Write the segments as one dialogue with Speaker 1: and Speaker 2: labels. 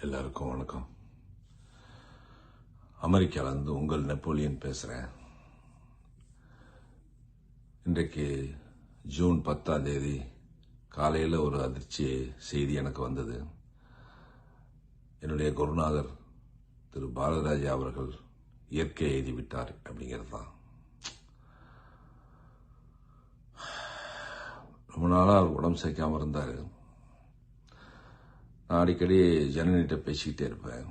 Speaker 1: எல்லாருக்கும் வணக்கம். அமெரிக்காவிலிருந்து உங்கள் நெப்போலியன் பேசுகிறேன். இன்றைக்கு ஜூன் 10ஆம் தேதி காலையில் ஒரு அதிர்ச்சி செய்தி எனக்கு வந்தது. என்னுடைய குருநாதர் திரு பாரதிராஜா அவர்கள் இயற்கை எழுதிவிட்டார் அப்படிங்கிறது தான். ரொம்ப நாளாக அவர் உடம்பு சேர்க்காமல் இருந்தார். நான் அடிக்கடி ஜனனிட்ட பேசிக்கிட்டே இருப்பேன்.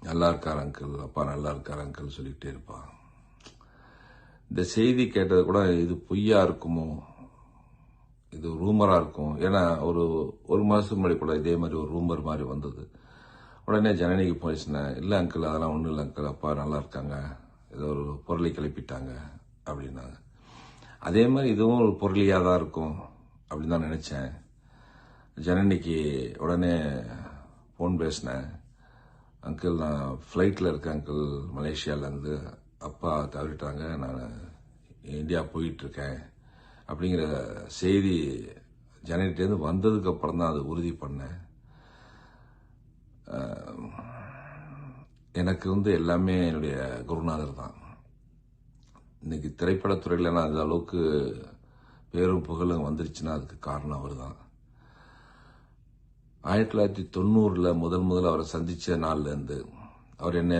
Speaker 1: நல்லா இருக்கார் அங்கிள், அப்பா நல்லா இருக்கார் அங்கிள் சொல்லிக்கிட்டே இருப்பான். இந்த செய்தி கேட்டது கூட இது பொய்யா இருக்குமோ, இது ரூமரா இருக்கும். ஏன்னா ஒரு மாதத்துக்கு முன்னாடி கூட இதே மாதிரி ஒரு ரூமர் மாதிரி வந்தது. உடனே ஜனனிக்கு போயிடுச்சுனேன், இல்லை அங்கிள் அதெல்லாம் ஒன்றும் இல்லை அங்கிள், அப்பா நல்லா இருக்காங்க, ஏதோ ஒரு பொருளை கிளப்பிட்டாங்க அப்படின்னாங்க. அதே மாதிரி இதுவும் ஒரு பொருளியாக தான் இருக்கும் அப்படின்னு தான் நினச்சேன். ஜனனிக்கு உடனே ஃபோன் பேசினேன். அங்கிள் நான் ஃப்ளைட்டில் இருக்கேன் அங்கிள், மலேசியாவிலேருந்து, அப்பா தவறிட்டாங்க, நான் இந்தியா போயிட்டுருக்கேன் அப்படிங்கிற செய்தி ஜனனிட்டேருந்து வந்ததுக்கு அப்புறம் தான் அது உறுதி பண்ணேன். எனக்கு எல்லாமே என்னுடைய குருநாதர் தான். இன்னைக்கு திரைப்படத்துறையில் நான் அந்த அளவுக்கு பேரும் புகழும் வந்துருச்சுன்னா அதுக்கு காரணம் அவர் தான். 1990 முதல் அவரை சந்திச்ச நாள்லேருந்து அவர் என்ன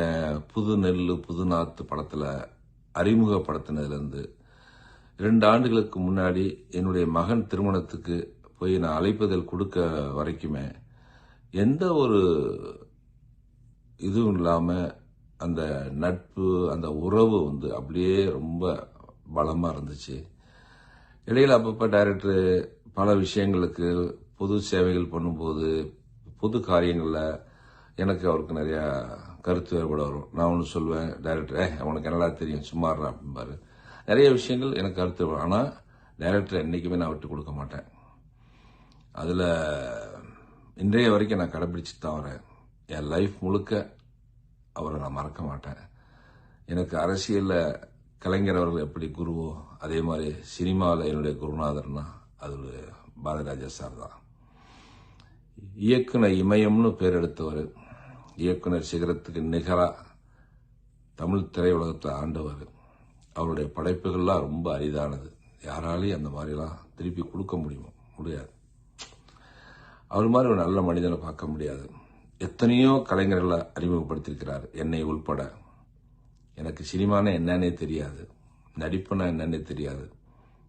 Speaker 1: புது நெல் புது நாத்து படத்தில் அறிமுகப்படுத்தினதுலேருந்து 2 ஆண்டுகளுக்கு முன்னாடி என்னுடைய மகன் திருமணத்துக்கு போய் நான் அழைப்புதல் கொடுக்க வரைக்குமே எந்த ஒரு இதுவும் இல்லாமல் அந்த நட்பு அந்த உறவு அப்படியே ரொம்ப பலமாக இருந்துச்சு. இடையில அப்பப்போ டைரக்டர் பல விஷயங்களுக்கு பொது சேவைகள் பண்ணும்போது பொது காரியங்களில் எனக்கு அவருக்கு நிறையா கருத்து வேறுபாடு வரும். நான் ஒன்று சொல்வேன், டைரக்டர் அவனுக்கு என்னடா தெரியும் சும்மாறா அப்படின்பாரு. நிறைய விஷயங்கள் எனக்கு கருத்து வரும். ஆனால் டைரக்டர் என்றைக்குமே நான் விட்டு கொடுக்க மாட்டேன். அதில் இன்றைய வரைக்கும் நான் கடைபிடிச்சு தான் வரேன். என் லைஃப் முழுக்க அவரை நான் மறக்க மாட்டேன். எனக்கு அரசியலில் கலைஞர் அவர்கள் எப்படி குருவோ அதே மாதிரி சினிமாவில் என்னுடைய குருநாதர்னா அது பாரதிராஜா சார் தான். இயக்குனர் இமயம்னு பேர் எடுத்தவர், இயக்குனர் சிகரத்துக்கு நிகராக தமிழ் திரையுலகத்தில் ஆண்டவர். அவருடைய படைப்புகள்லாம் ரொம்ப அரிதானது. யாராலையும் அந்த மாதிரிலாம் திருப்பி கொடுக்க முடியாது. அவர் மாதிரி ஒரு நல்ல மனிதனை பார்க்க முடியாது. எத்தனையோ கலைஞர்களை அறிமுகப்படுத்தியிருக்கிறார், என்னை உள்பட. எனக்கு சினிமானா என்னன்னே தெரியாது, நடிப்புனா என்னன்னே தெரியாது.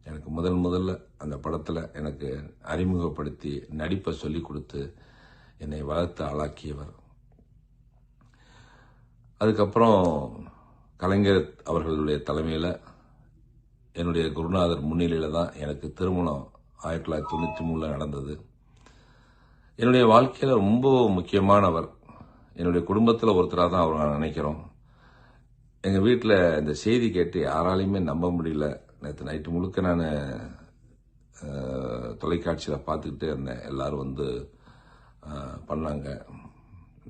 Speaker 1: எனக்கு முதல்ல அந்த படத்தில் எனக்கு அறிமுகப்படுத்தி நடிப்பை சொல்லிக் கொடுத்து என்னை வளர்த்து ஆளாக்கியவர். அதுக்கப்புறம் கலைஞர் அவர்களுடைய தலைமையில் என்னுடைய குருநாதர் முன்னிலையில் தான் எனக்கு திருமணம் 1993 நடந்தது. என்னுடைய வாழ்க்கையில் ரொம்ப முக்கியமானவர். என்னுடைய குடும்பத்தில் ஒருத்தராக தான் அவர் நான் நினைக்கிறோம். எங்கள் வீட்டில் இந்த செய்தி கேட்டு யாராலையுமே நம்ப முடியல. நேற்று நைட்டு முழுக்க நான் தொலைக்காட்சியில் பார்த்துக்கிட்டே இருந்தேன். எல்லாரும் பண்ணாங்க.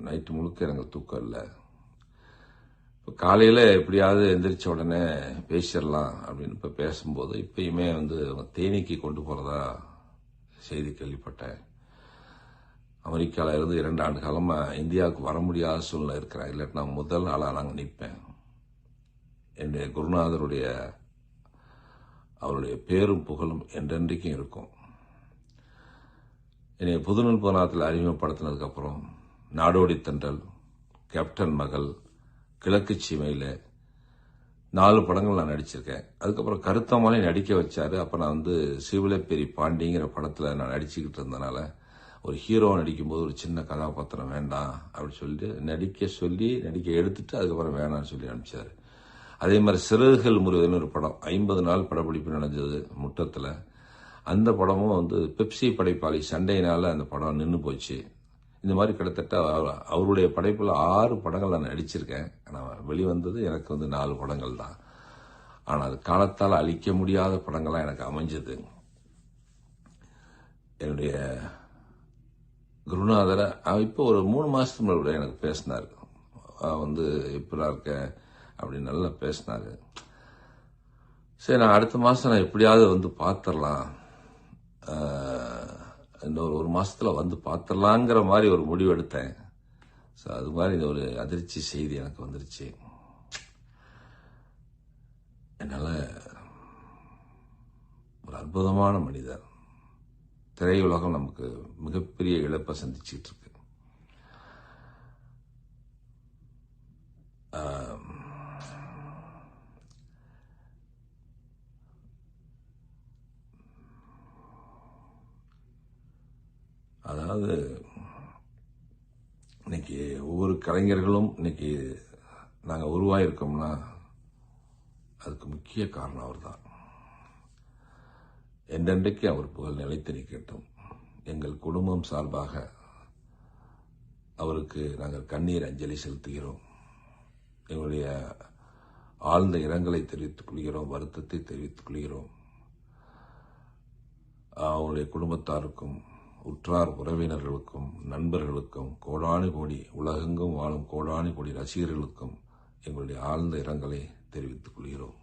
Speaker 1: நைட்டு முழுக்க எனக்கு தூக்கம் இல்லை. இப்போ காலையில் எப்படியாவது எந்திரிச்ச உடனே பேசிடலாம் அப்படின்னு இப்போ பேசும்போது இப்பயுமே தேனிக்கு கொண்டு போகிறதா செய்தி கேள்விப்பட்டேன். அமெரிக்காவில் இருந்து 2 ஆண்டு காலமாக இந்தியாவுக்கு வர முடியாத சூழ்நிலை இருக்கிறேன். இல்லாட்டி நான் முதல் ஆளாக நாங்கள் நிற்பேன். என்னுடைய குருநாதருடைய அவருடைய பேரும் புகழும் என்றென்றைக்கும் இருக்கும். என்னை புதுநூல் புவனத்தில் அறிமுகப்படுத்தினதுக்கப்புறம் நாடோடி தென்றல், கேப்டன் மகள், கிழக்கு சீமையில் 4 படங்கள் நான் நடிச்சிருக்கேன். அதுக்கப்புறம் கருத்தமாலே நடிக்க வச்சாரு. அப்போ நான் சிவிலப்பேரி பாண்டிங்கிற படத்தில் நான் நடிச்சுக்கிட்டு இருந்தனால ஒரு ஹீரோ நடிக்கும்போது ஒரு சின்ன கதாபாத்திரம் வேண்டாம் அப்படின்னு சொல்லிட்டு நடிக்க எடுத்துட்டு அதுக்கப்புறம் வேணான்னு சொல்லி அனுப்பிச்சாரு. அதே மாதிரி சிறகுகள் முறிவதுன்னு ஒரு படம் 50 நாள் படப்பிடிப்பு நடந்தது முட்டத்தில். அந்த படமும் பெப்சி படைப்பாளி சண்டையினால அந்த படம் நின்று போச்சு. இந்த மாதிரி கிட்டத்தட்ட அவருடைய படைப்பில் 6 படங்கள் நான் நடிச்சிருக்கேன். ஆனால் வெளிவந்தது எனக்கு 4 படங்கள் தான். ஆனால் அது காலத்தால் அழிக்க முடியாத படங்கள்லாம் எனக்கு அமைஞ்சது. என்னுடைய குருநாதரை இப்போ ஒரு 3 மாதத்துக்கு முன்னாடி எனக்கு பேசினார். எப்படா இருக்க அப்படின்னு நல்லா பேசினாரு. சரி, நான் அடுத்த மாதம் நான் எப்படியாவது பார்த்துடலாம் இந்த ஒரு மாசத்துல வந்து பார்த்துடலாங்கிற மாதிரி ஒரு முடிவு எடுத்தேன். ஸோ அது மாதிரி இந்த ஒரு அதிர்ச்சி செய்தி எனக்கு வந்துருச்சு. என்னால் ஒரு அற்புதமான மனிதர். திரையுலகம் நமக்கு மிகப்பெரிய இழப்பை சந்திச்சுட்டு இருக்கு. அதாவது இன்னைக்கு ஒவ்வொரு கலைஞர்களும் இன்னைக்கு நாங்கள் உருவாயிருக்கோம்னா அதுக்கு முக்கிய காரணம் அவர் தான். என்றென்றைக்கு அவர் புகழ் நிலைத்து நிற்கட்டும். எங்கள் குடும்பம் சார்பாக அவருக்கு நாங்கள் கண்ணீர் அஞ்சலி செலுத்துகிறோம். எங்களுடைய ஆழ்ந்த இரங்கலை தெரிவித்துக் கொள்கிறோம், வருத்தத்தை தெரிவித்துக் கொள்கிறோம். அவருடைய குடும்பத்தாருக்கும் உற்றார் உறவினர்களுக்கும் நண்பர்களுக்கும் கோடானு கோடி உலகெங்கும் வாழும் கோடானு கோடி ரசிகர்களுக்கும் எங்களுடைய ஆழ்ந்த இரங்கலை தெரிவித்துக் கொள்கிறோம்.